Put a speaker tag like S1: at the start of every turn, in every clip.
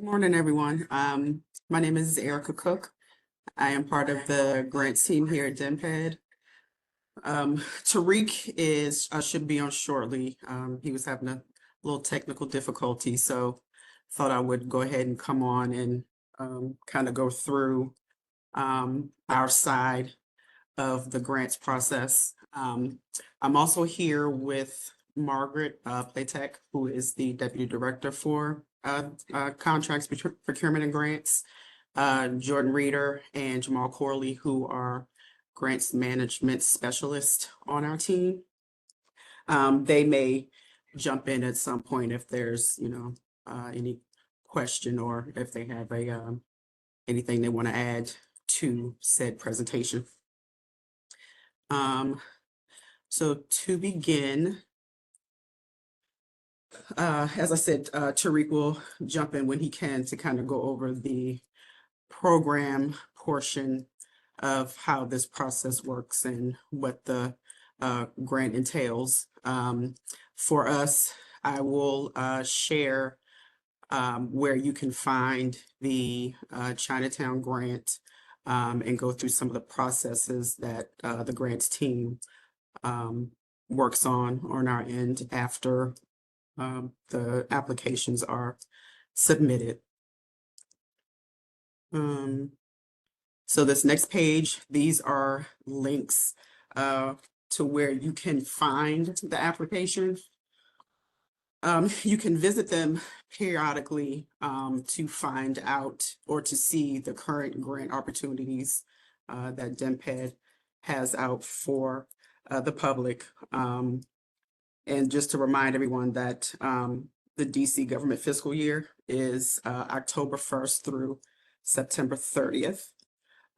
S1: Good morning, everyone. My name is Erica Cook. I am part of the grants team here at DMPED. Tariq should be on shortly. He was having a little technical difficulty, so thought I would go ahead and come on and kind of go through our side of the grants process. I'm also here with Margaret Platek, who is the Deputy Director for Contracts, Procurement and Grants, Jordan Reeder and Jamal Corley, who are Grants Management Specialists on our team. They may jump in at some point if there's, any question or if they have anything they want to add to said presentation. So to begin, as I said, Tariq will jump in when he can to kind of go over the program portion of how this process works and what the grant entails. For us, I will share where you can find the Chinatown grant and go through some of the processes that the grants team works on our end after the applications are submitted. So this next page, these are links to where you can find the application. You can visit them periodically to find out or to see the current grant opportunities that DMPED has out for the public. And just to remind everyone that the DC government fiscal year is October 1st through September 30th.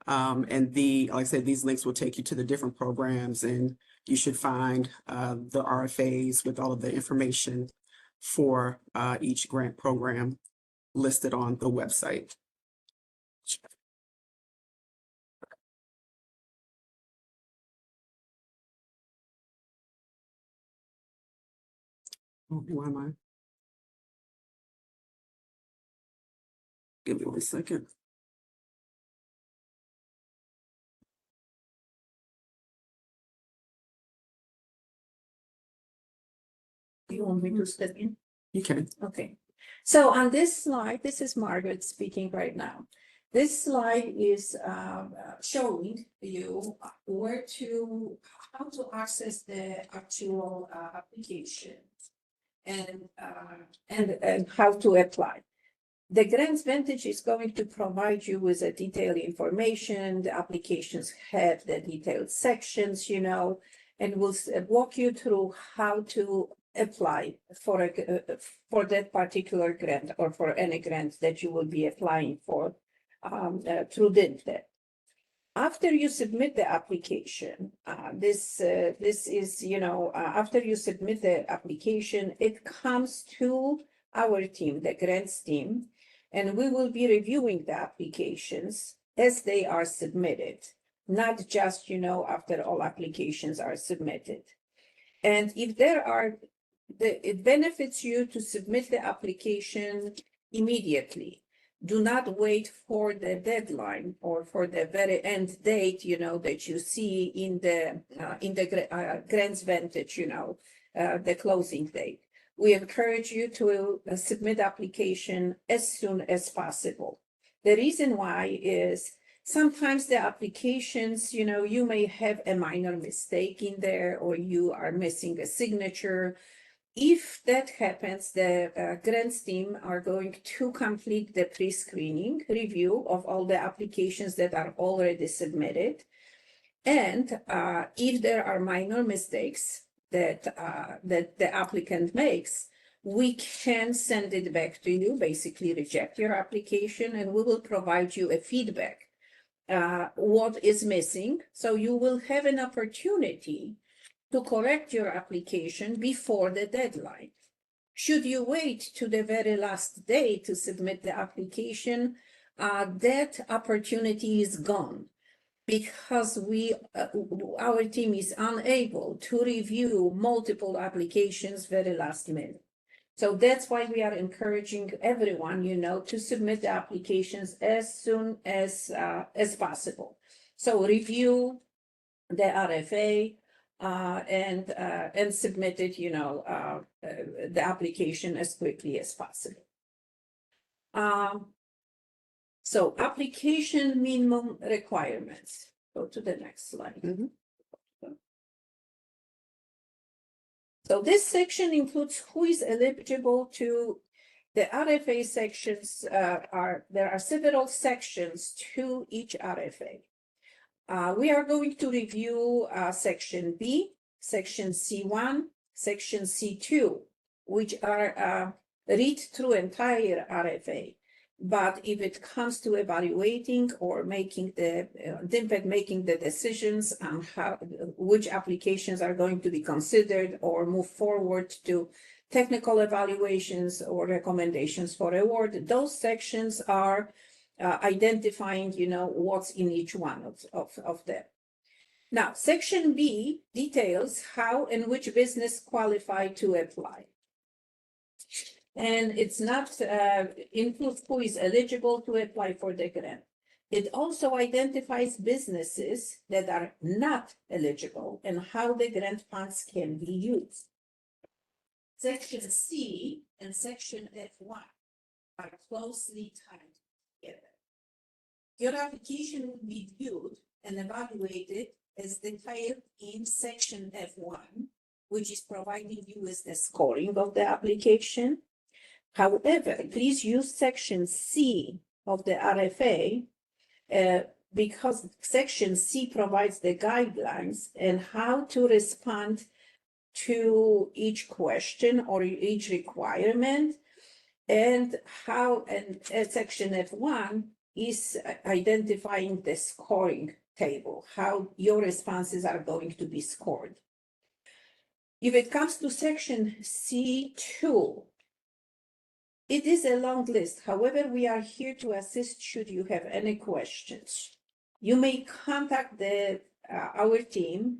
S1: And like I said, these links will take you to the different programs, and you should find the RFAs with all of the information for each grant program listed on the website. Why am I? Give me 1 second.
S2: You want me to step in?
S1: You can.
S2: Okay. So on this slide, this is Margaret speaking right now. This slide is showing you how to access the actual application and how to apply. The Grants Vantage is going to provide you with a detailed information. The applications have the detailed sections, and will walk you through how to apply for that particular grant or for any grant that you will be applying for through DMPED. After you submit the application, this is, after you submit the application, it comes to our team, the grants team, and we will be reviewing the applications as they are submitted, not just, after all applications are submitted. And if it benefits you to submit the application immediately. Do not wait for the deadline or for the very end date, that you see in the Grants Vantage, the closing date. We encourage you to submit application as soon as possible. The reason why is sometimes the applications, you may have a minor mistake in there or you are missing a signature. If that happens, the grants team are going to complete the pre-screening review of all the applications that are already submitted. And if there are minor mistakes that the applicant makes, we can send it back to you, basically reject your application, and we will provide you a feedback, what is missing. So you will have an opportunity to correct your application before the deadline. Should you wait to the very last day to submit the application, that opportunity is gone because our team is unable to review multiple applications very last minute. So that's why we are encouraging everyone, to submit the applications as soon as possible. So review the RFA and submit it, the application as quickly as possible. So application minimum requirements. Go to the next slide.
S1: Mhm.
S2: So this section includes who is eligible to the RFA sections. There are several sections to each RFA. We are going to review section B, section C1, section C2, which are read through entire RFA. But if it comes to evaluating or making DMPED making the decisions on which applications are going to be considered or move forward to technical evaluations or recommendations for award, those sections are identifying, what's in each one of them. Now, section B details how and which business qualify to apply. And it's not includes who is eligible to apply for the grant. It also identifies businesses that are not eligible and how the grant funds can be used. Section C and section F1 are closely tied together. Your application will be viewed and evaluated as detailed in section F1, which is providing you with the scoring of the application. However, please use section C of the RFA because section C provides the guidelines and how to respond to each question or each requirement, and section F1 is identifying the scoring table, how your responses are going to be scored. If it comes to section C2, it is a long list. However, we are here to assist should you have any questions. You may contact our team,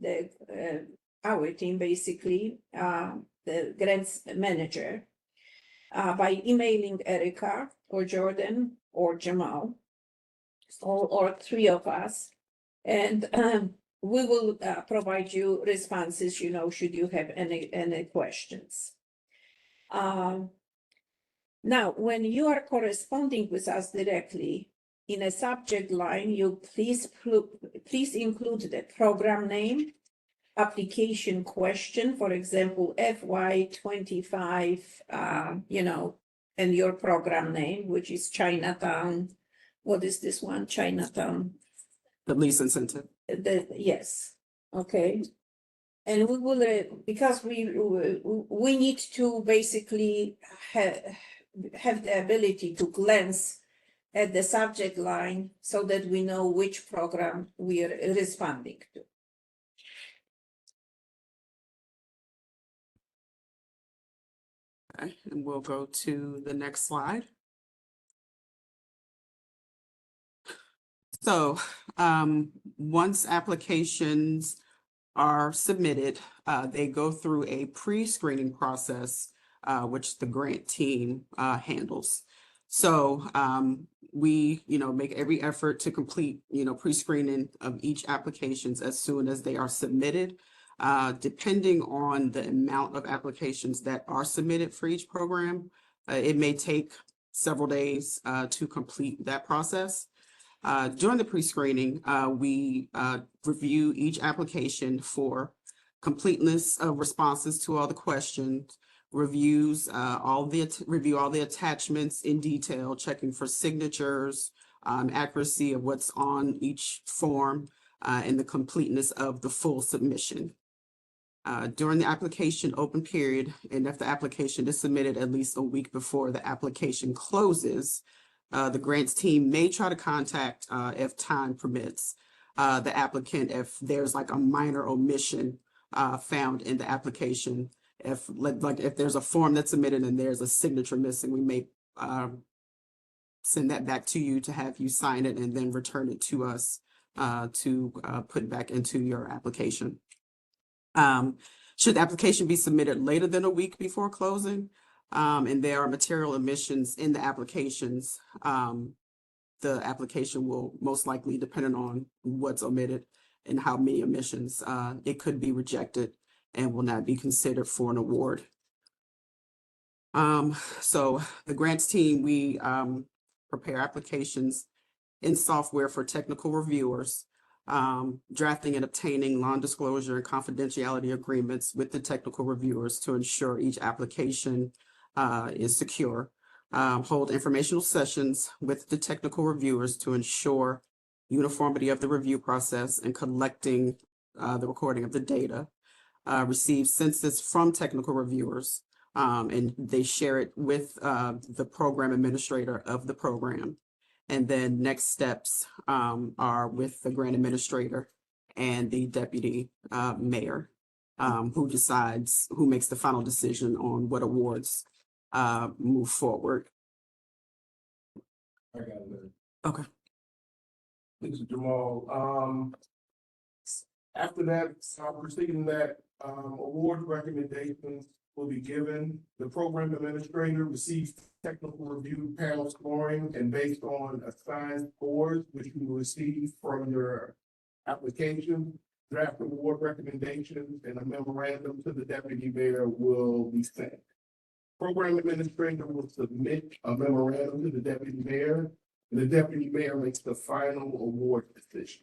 S2: basically, the grants manager, by emailing Erica or Jordan or Jamal, or three of us, and we will provide you responses, should you have any questions. Now, when you are corresponding with us directly, in a subject line, you please include the program name, application question, for example, FY25, and your program name, which is Chinatown. What is this one? Chinatown.
S1: The lease incentive.
S2: Yes. Okay. And we will, because we need to basically have the ability to glance at the subject line so that we know which program we are responding to.
S1: Okay, and we'll go to the next slide. So once applications are submitted, they go through a pre-screening process, which the grant team handles. So we, make every effort to complete, pre-screening of each applications as soon as they are submitted. Depending on the amount of applications that are submitted for each program, it may take several days to complete that process. During the pre-screening, we review each application for completeness of responses to all the questions, review all the attachments in detail, checking for signatures, accuracy of what's on each form, and the completeness of the full submission. During the application open period, and if the application is submitted at least a week before the application closes, the grants team may try to contact, if time permits, the applicant if there's like a minor omission found in the application. If there's a form that's submitted and there's a signature missing, we may send that back to you to have you sign it and then return it to us to put back into your application. Should the application be submitted later than a week before closing, And there are material omissions in the applications. The application will most likely, depending on what's omitted and how many omissions, it could be rejected and will not be considered for an award. So the grants team, we prepare applications in software for technical reviewers, drafting and obtaining non-disclosure and confidentiality agreements with the technical reviewers to ensure each application is secure. Hold informational sessions with the technical reviewers to ensure uniformity of the review process and collecting the recording of the data. Receive census from technical reviewers, and they share it with the program administrator of the program. And then next steps are with the grant administrator and the deputy mayor, who makes the final decision on what awards move forward.
S3: I got it.
S1: Okay.
S3: This is Jamal. After that, proceeding that, award recommendations will be given. The program administrator receives technical review panel scoring, and based on assigned scores, which you will receive from your application, draft award recommendations and a memorandum to the deputy mayor will be sent. Program administrator will submit a memorandum to the deputy mayor, and the deputy mayor makes the final award decision.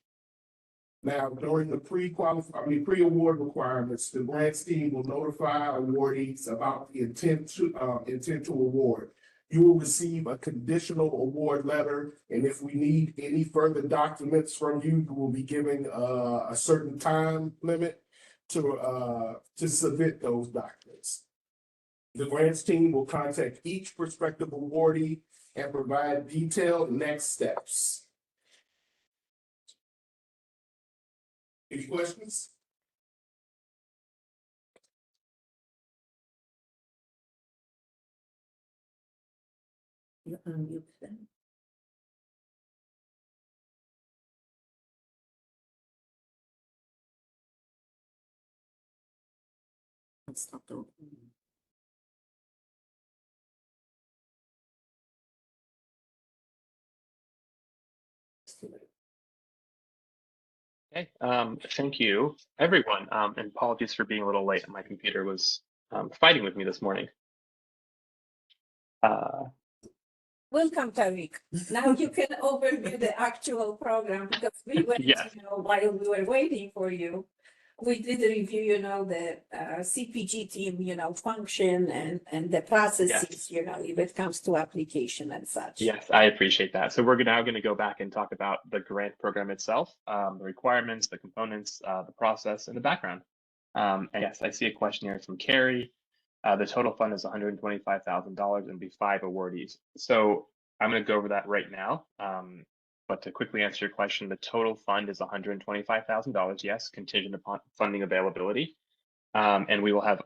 S3: Now, during the pre-award requirements, the grants team will notify awardees about the intent to award. You will receive a conditional award letter, and if we need any further documents from you, you will be given a certain time limit to submit those documents. The grants team will contact each prospective awardee and provide detailed next steps. Any questions?
S2: You unmute them.
S1: Let's stop the.
S4: Okay, thank you, everyone, and apologies for being a little late. My computer was fighting with me this morning.
S2: Welcome, Tariq. Now you can overview the actual program because we went,
S4: Yes.
S2: while we were waiting for you, we did review, the CPG team, function and the processes, if it comes to application and such.
S4: Yes, I appreciate that. So we're now going to go back and talk about the grant program itself, the requirements, the components, the process, and the background. And yes, I see a question here from Carrie. The total fund is $125,000 and be 5 awardees. So I'm going to go over that right now. But to quickly answer your question, the total fund is $125,000, yes, contingent upon funding availability. And we will have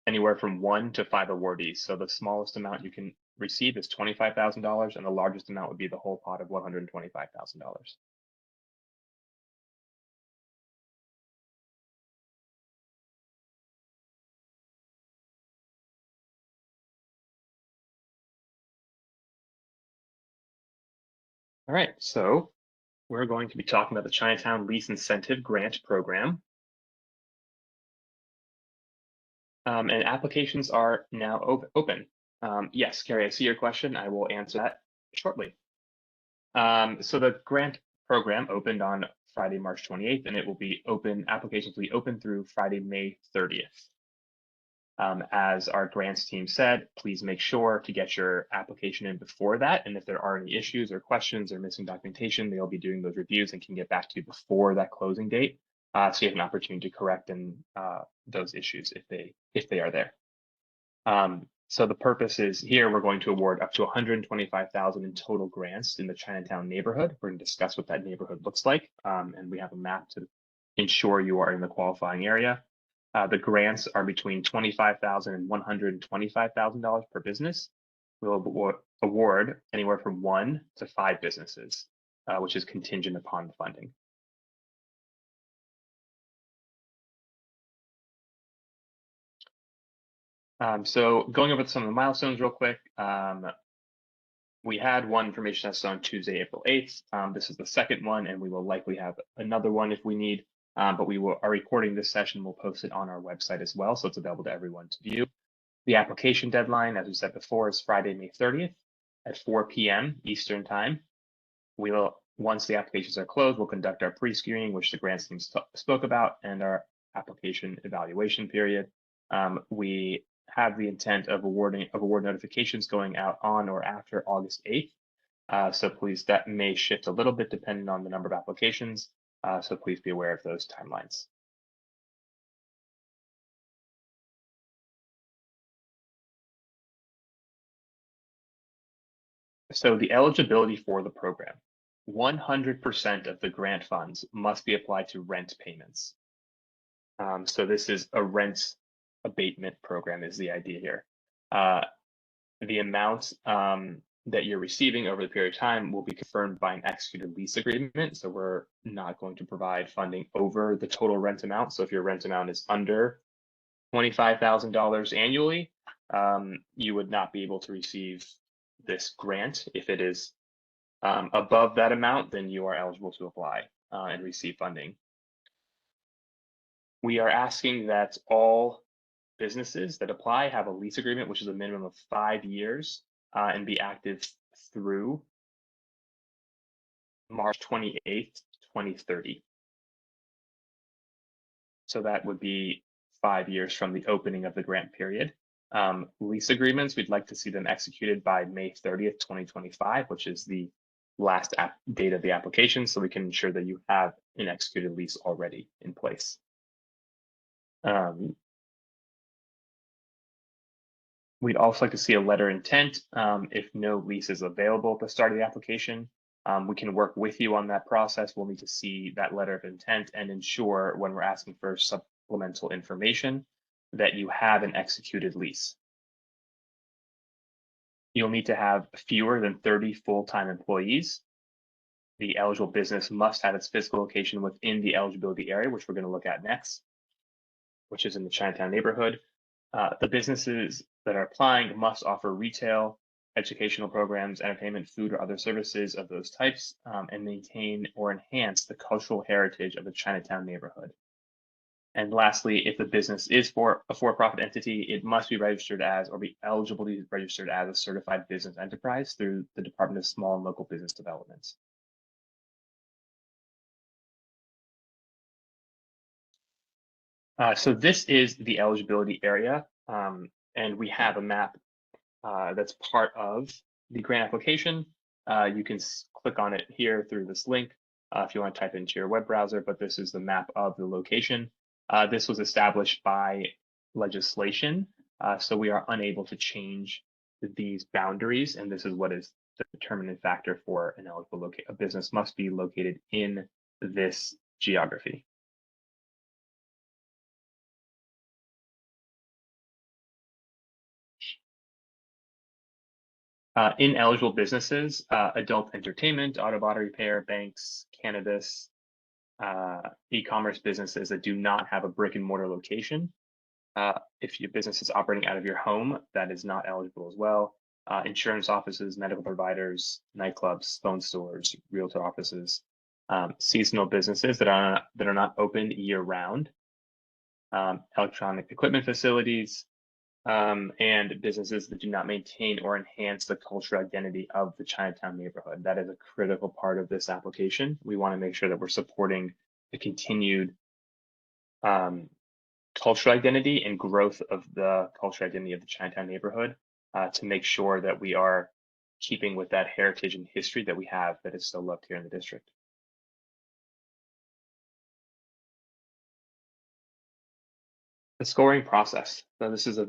S4: anywhere from 1 to 5 awardees. So the smallest amount you can receive is $25,000, and the largest amount would be the whole pot of $125,000. All right, so we're going to be talking about the Chinatown Lease Incentive Grant Program. And applications are now open. Yes, Carrie, I see your question. I will answer that shortly. So the grant program opened on Friday, March 28th, and it will be open, applications will be open through Friday, May 30th. As our grants team said, please make sure to get your application in before that. And if there are any issues or questions or missing documentation, they'll be doing those reviews and can get back to you before that closing date. So you have an opportunity to correct those issues if they are there. So the purpose is here, we're going to award up to $125,000 in total grants in the Chinatown neighborhood. We're going to discuss what that neighborhood looks like. And we have a map to ensure you are in the qualifying area. The grants are between $25,000 and $125,000 per business. We'll award anywhere from 1 to 5 businesses, which is contingent upon the funding. So going over some of the milestones real quick. We had one information session on Tuesday, April 8th. This is the second one, and we will likely have another one if we need. But we are recording this session. We'll post it on our website as well, so it's available to everyone to view. The application deadline, as we said before, is Friday, May 30th at 4 p.m. Eastern Time. Once the applications are closed, we'll conduct our pre-screening, which the grants team spoke about, and our application evaluation period. We have the intent of award notifications going out on or after August 8th. So please, that may shift a little bit depending on the number of applications. So please be aware of those timelines. So the eligibility for the program, 100% of the grant funds must be applied to rent payments. So this is a rent abatement program is the idea here. The amount that you're receiving over the period of time will be confirmed by an executed lease agreement. So we're not going to provide funding over the total rent amount. So if your rent amount is under $25,000 annually, you would not be able to receive this grant. If it is above that amount, then you are eligible to apply and receive funding. We are asking that all businesses that apply have a lease agreement, which is a minimum of 5 years, and be active through March 28th, 2030. So that would be 5 years from the opening of the grant period. Lease agreements, we'd like to see them executed by May 30th, 2025, which is the last date of the application, so we can ensure that you have an executed lease already in place. We'd also like to see a letter of intent. If no lease is available at the start of the application, we can work with you on that process. We'll need to see that letter of intent and ensure when we're asking for supplemental information that you have an executed lease. You'll need to have fewer than 30 full-time employees. The eligible business must have its physical location within the eligibility area, which we're going to look at next, which is in the Chinatown neighborhood. The businesses that are applying must offer retail, educational programs, entertainment, food, or other services of those types, and maintain or enhance the cultural heritage of the Chinatown neighborhood. And lastly, if the business is for a for-profit entity, it must be registered as or be eligible to be registered as a certified business enterprise through the Department of Small and Local Business Development. So this is the eligibility area, and we have a map that's part of the grant application. You can click on it here through this link if you want to type into your web browser, but this is the map of the location. This was established by legislation, so we are unable to change these boundaries, and this is what is the determining factor for an eligible location. A business must be located in this geography. Ineligible businesses, adult entertainment, auto body repair, banks, cannabis, e-commerce businesses that do not have a brick and mortar location. If your business is operating out of your home, that is not eligible as well. Insurance offices, medical providers, nightclubs, phone stores, realtor offices, seasonal businesses that are not open year round, electronic equipment facilities, and businesses that do not maintain or enhance the cultural identity of the Chinatown neighborhood. That is a critical part of this application. We want to make sure that we're supporting the continued cultural identity and growth of the cultural identity of the Chinatown neighborhood to make sure that we are keeping with that heritage and history that we have that is so loved here in the district. The scoring process. So this is a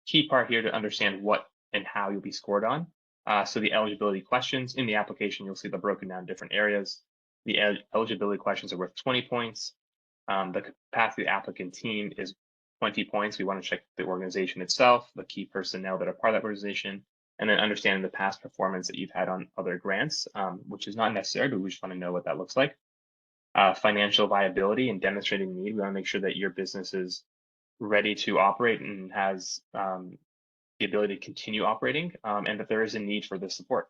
S4: key part here to understand what and how you'll be scored on. So the eligibility questions in the application, you'll see they're broken down in different areas. The eligibility questions are worth 20 points. The capacity applicant team is 20 points. We want to check the organization itself, the key personnel that are part of that organization, and then understanding the past performance that you've had on other grants, which is not necessary, but we just want to know what that looks like. Financial viability and demonstrating need. We want to make sure that your business's ready to operate and has the ability to continue operating, and that there is a need for this support.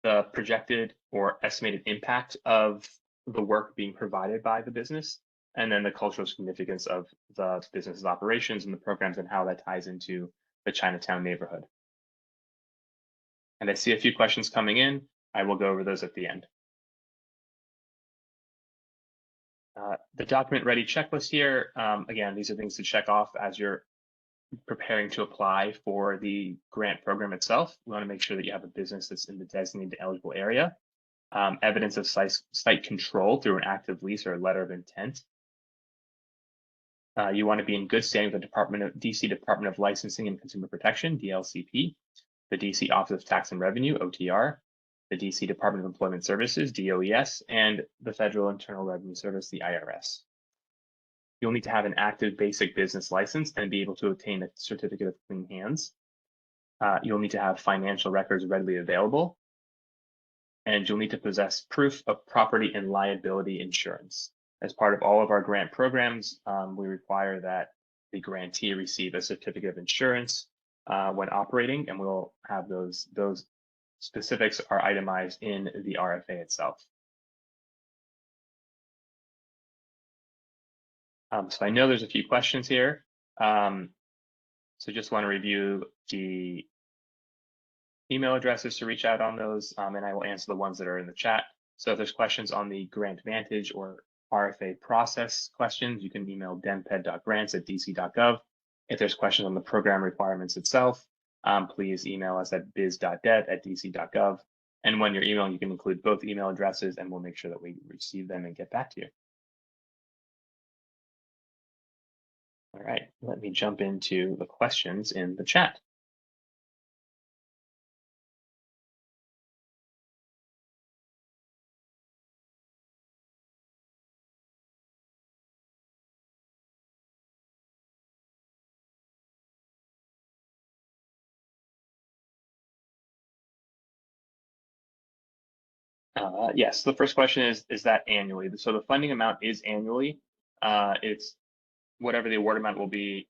S4: The projected or estimated impact of the work being provided by the business, and then the cultural significance of the business's operations and the programs and how that ties into the Chinatown neighborhood. And I see a few questions coming in. I will go over those at the end. The document ready checklist here. Again, these are things to check off as you're preparing to apply for the grant program itself. We want to make sure that you have a business that's in the designated eligible area. Evidence of site control through an active lease or a letter of intent. You want to be in good standing with the DC Department of Licensing and Consumer Protection, DLCP, the DC Office of Tax and Revenue, OTR, the DC Department of Employment Services, DOES, and the Federal Internal Revenue Service, the IRS. You'll need to have an active basic business license and be able to obtain a certificate of clean hands. You'll need to have financial records readily available. And you'll need to possess proof of property and liability insurance. As part of all of our grant programs, we require that the grantee receive a certificate of insurance when operating, and we'll have those specifics are itemized in the RFA itself. So I know there's a few questions here. So just want to review the email addresses to reach out on those, and I will answer the ones that are in the chat. So if there's questions on the Grant Vantage or RFA process questions, you can email dmped.grants@dc.gov. If there's questions on the program requirements itself, please email us at biz.dev@dc.gov. And when you're emailing, you can include both email addresses, and we'll make sure that we receive them and get back to you. All right, let me jump into the questions in the chat. Yes, the first question is that annually? So the funding amount is annually. It's whatever the award amount will be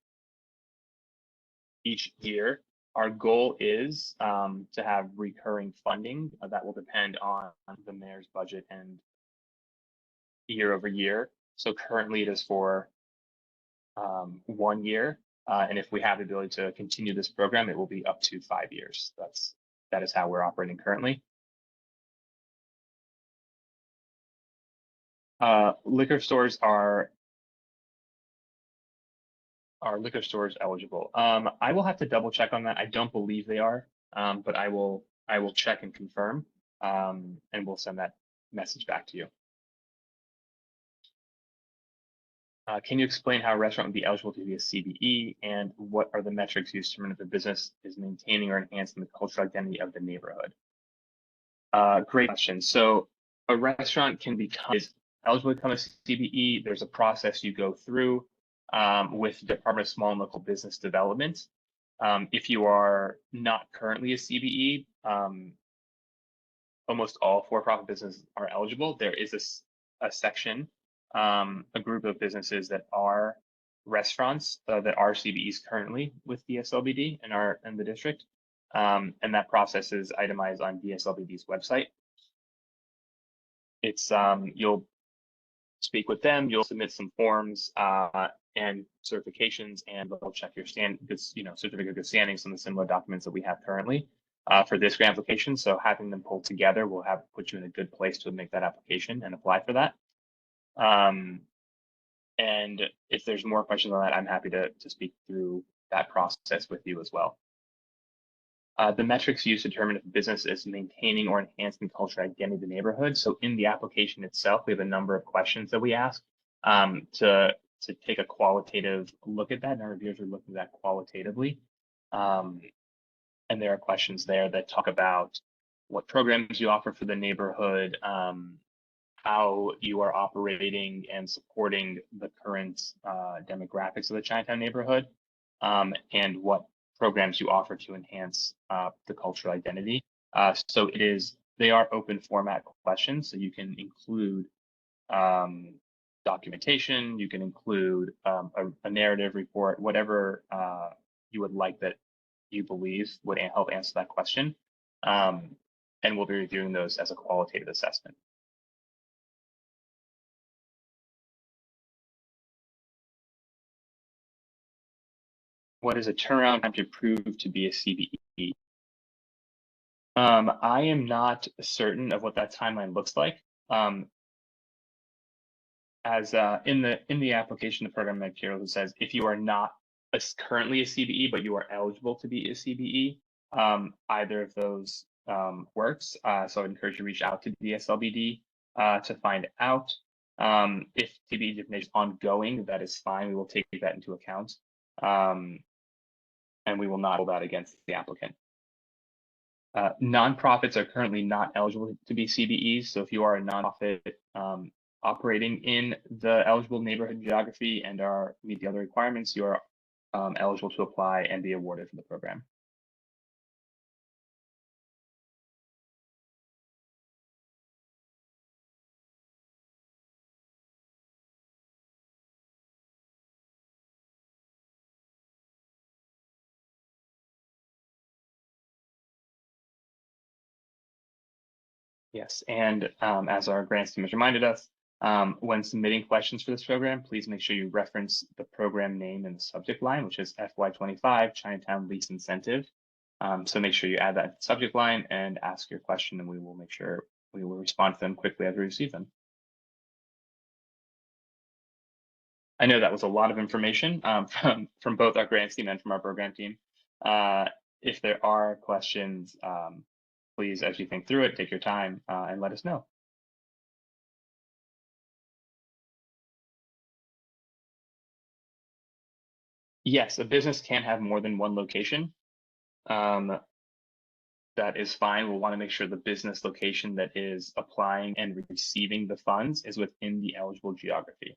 S4: each year. Our goal is to have recurring funding. That will depend on the mayor's budget and year over year. So currently it is for 1 year. And if we have the ability to continue this program, it will be up to 5 years. That is how we're operating currently. Liquor stores are liquor stores eligible? I will have to double check on that. I don't believe they are, but I will check and confirm, and we'll send that message back to you. Can you explain how a restaurant would be eligible to be a CBE, and what are the metrics used to determine if the business is maintaining or enhancing the cultural identity of the neighborhood? Great question. So a restaurant is eligible to become a CBE. There's a process you go through with the Department of Small and Local Business Development. If you are not currently a CBE, almost all for-profit businesses are eligible. There is a section, a group of businesses that are restaurants that are CBEs currently with DSLBD in the district. And that process is itemized on DSLBD's website. It's you'll speak with them, you'll submit some forms and certifications, and they'll check your certificate of good standing, some of the similar documents that we have currently for this grant application. So having them pulled together will put you in a good place to make that application and apply for that. And if there's more questions on that, I'm happy to speak through that process with you as well. The metrics used to determine if a business is maintaining or enhancing cultural identity of the neighborhood. So in the application itself, we have a number of questions that we ask to take a qualitative look at that, and our reviewers are looking at that qualitatively. And there are questions there that talk about what programs you offer for the neighborhood, how you are operating and supporting the current demographics of the Chinatown neighborhood, and what programs you offer to enhance the cultural identity. So they are open format questions, so you can include documentation. You can include a narrative report, whatever you would like that you believe would help answer that question. And we'll be reviewing those as a qualitative assessment. What is a turnaround time to prove to be a CBE? I am not certain of what that timeline looks like. As in the application, the program material, it says if you are not currently a CBE, but you are eligible to be a CBE, either of those works. So I encourage you to reach out to the SLBD to find out. If CBE definition is ongoing, that is fine. We will take that into account. And we will not hold that against the applicant. Nonprofits are currently not eligible to be CBEs. So if you are a nonprofit operating in the eligible neighborhood geography and meet the other requirements, you are eligible to apply and be awarded for the program. Yes, and as our grants team has reminded us, when submitting questions for this program, please make sure you reference the program name in the subject line, which is FY25 Chinatown Lease Incentive. So make sure you add that subject line and ask your question, and we will make sure we will respond to them quickly as we receive them. I know that was a lot of information from both our grants team and from our program team. If there are questions, please, as you think through it, take your time and let us know. Yes, a business can have more than one location. That is fine. We'll want to make sure the business location that is applying and receiving the funds is within the eligible geography.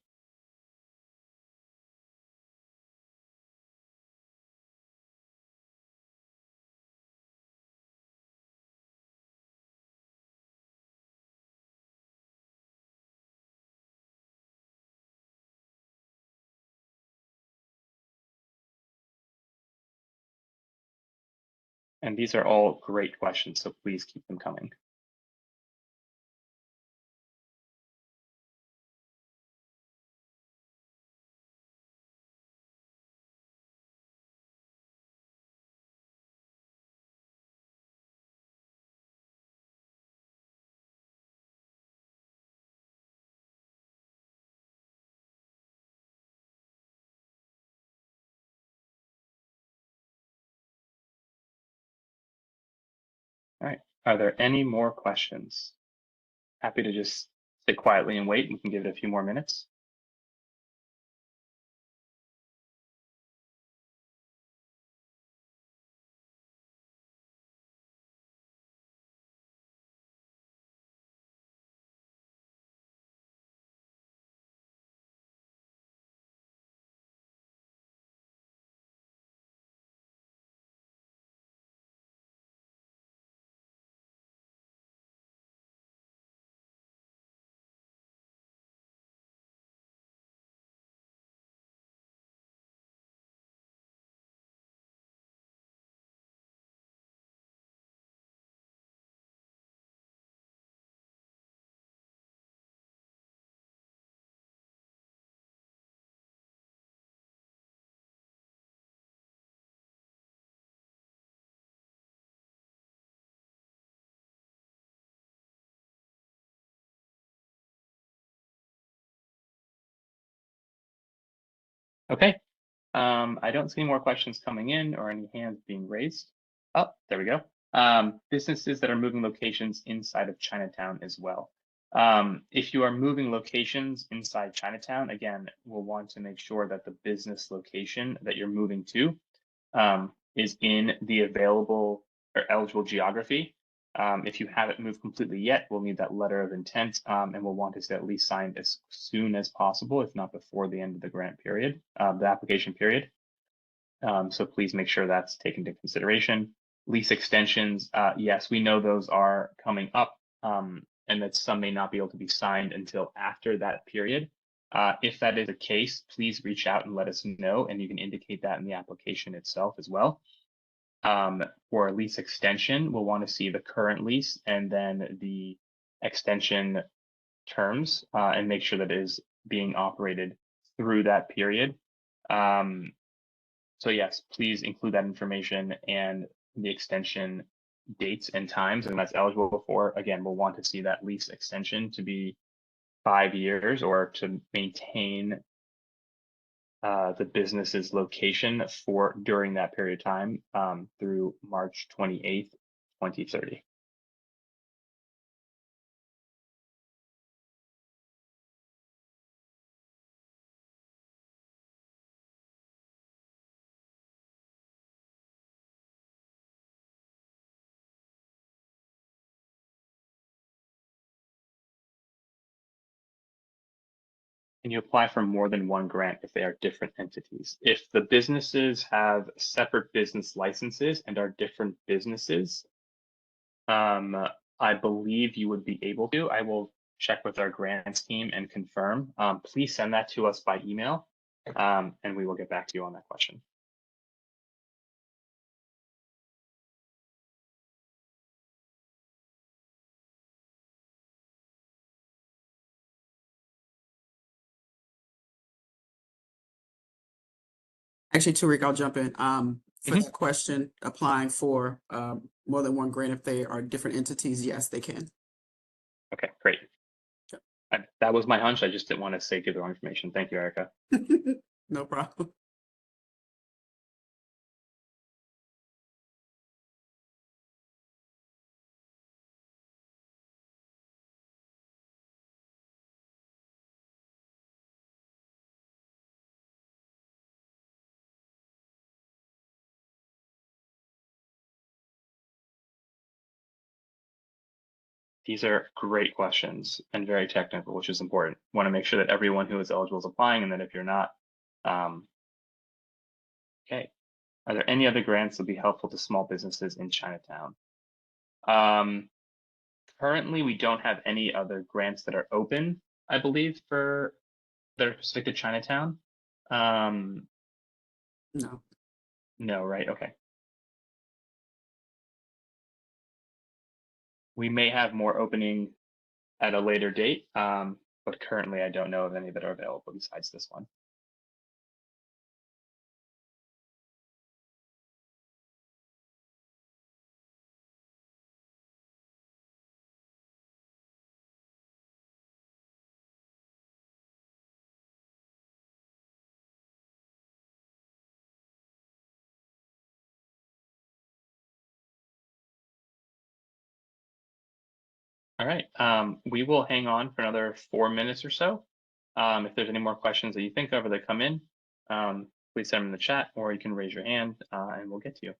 S4: And these are all great questions, so please keep them coming. All right, are there any more questions? Happy to just sit quietly and wait. We can give it a few more minutes. Okay, I don't see any more questions coming in or any hands being raised. Oh, there we go. Businesses that are moving locations inside of Chinatown as well. If you are moving locations inside Chinatown, again, we'll want to make sure that the business location that you're moving to is in the available or eligible geography. If you haven't moved completely yet, we'll need that letter of intent, and we'll want it at least signed as soon as possible, if not before the end of the grant period, the application period. So please make sure that's taken into consideration. Lease extensions, yes, we know those are coming up, and that some may not be able to be signed until after that period. If that is the case, please reach out and let us know, and you can indicate that in the application itself as well. For a lease extension, we'll want to see the current lease and then the extension terms and make sure that it is being operated through that period. So yes, please include that information and the extension dates and times, and that's eligible for. Again, we'll want to see that lease extension to be 5 years or to maintain the business's location for during that period of time through March 28th, 2030. Can you apply for more than one grant if they are different entities? If the businesses have separate business licenses and are different businesses, I believe you would be able to. I will check with our grants team and confirm. Please send that to us by email, and we will get back to you on that question.
S1: Actually, Tariq, I'll jump in. For
S4: Mhm.
S1: that question, applying for more than one grant if they are different entities, yes, they can.
S4: Okay, great.
S1: Yep.
S4: That was my hunch. I just didn't want to say give the wrong information. Thank you, Erica.
S1: No problem.
S4: These are great questions and very technical, which is important. Want to make sure that everyone who is eligible is applying, and that if you're not, okay. Are there any other grants that would be helpful to small businesses in Chinatown? Currently, we don't have any other grants that are open, I believe, for that are specific to Chinatown.
S1: No.
S4: No, right? Okay. We may have more opening at a later date, but currently I don't know of any that are available besides this one. All right, we will hang on for another 4 minutes or so. If there's any more questions that you think of or that come in, please send them in the chat, or you can raise your hand and we'll get to you.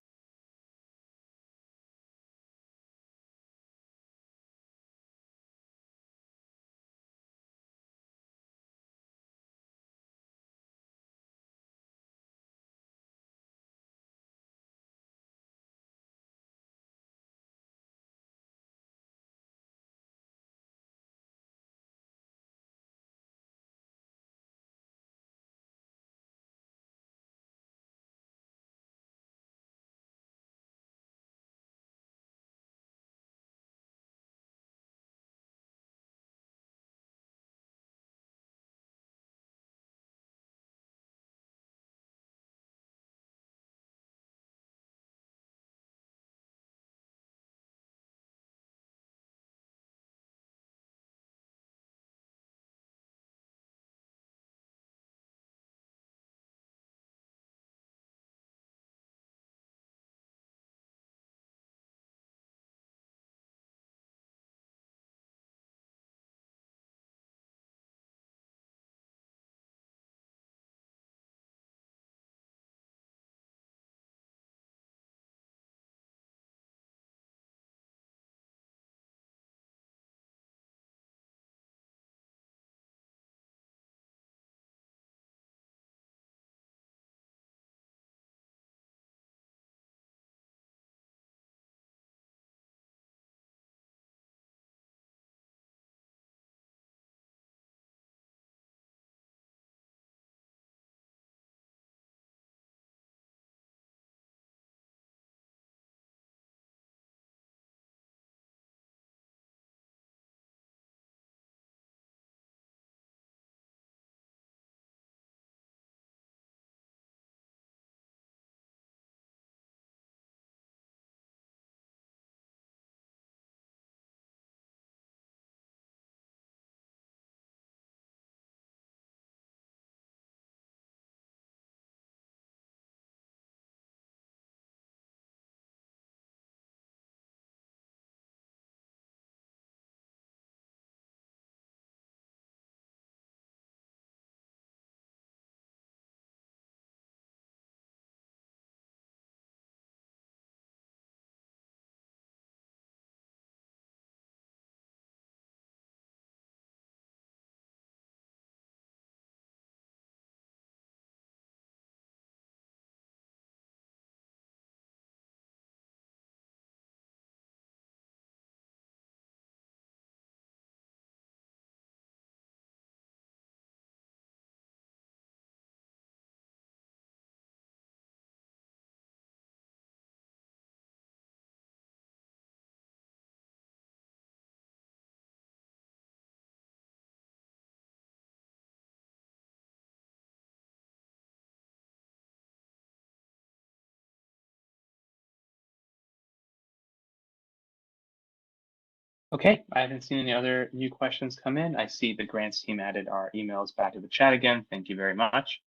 S4: Okay, I haven't seen any other new questions come in. I see the grants team added our emails back to the chat again. Thank you very much.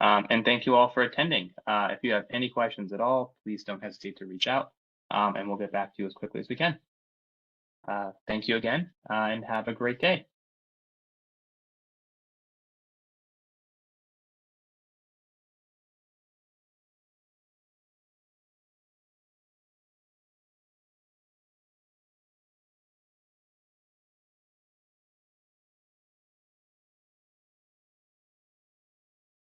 S4: And thank you all for attending. If you have any questions at all, please don't hesitate to reach out, and we'll get back to you as quickly as we can. Thank you again, and have a great day.